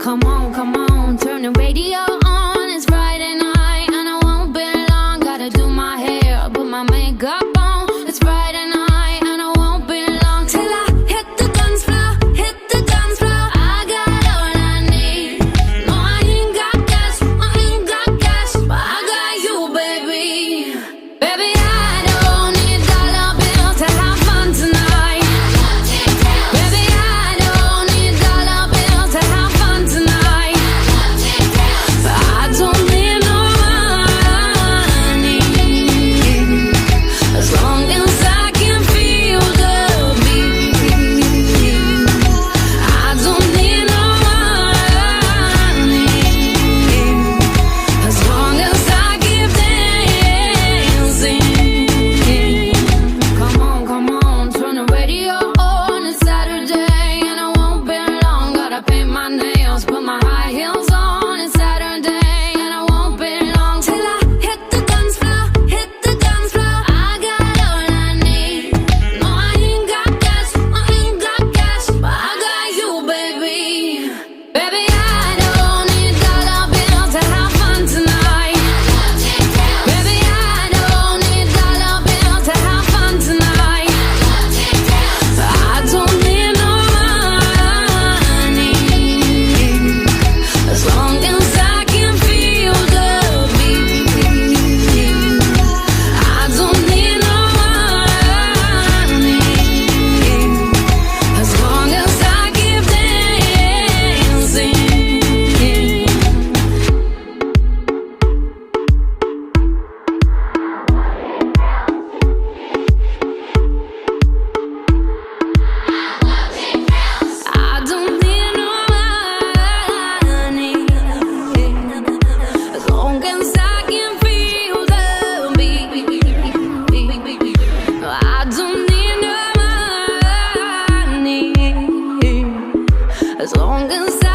come on, turn the radio on. It's Friday night and I won't be long. Gotta do my hair, put my makeup on. It's Friday night and I won't be long till I hit the dance floor, hit the dance floor. I got all I need. No, I ain't got cash, I ain't got cash, but I got you, baby. Baby, I don't need dollar bills to have fun tonight. Baby, I don't need dollar bills to have fun tonight. I don't need no money as long as I can feel the beat. I don't need no money as long as I keep dancing. Come on, turn the radio on. It's Saturday and I won't be long. Gotta paint my nails, put my high heels on. It's Saturday and I won't be long till I hit the dance floor, hit the dance floor. I got all I need. No, I ain't got cash, I ain't got cash, but I got you, baby. Baby, I don't need dollar bills to have fun tonight. Baby, I don't need dollar bills to have fun tonight. I don't need no money as long as I can feel the beat. I don't need no money as long as I keep dancing. I don't need no money as long as I can feel the beat. I don't need no money as long as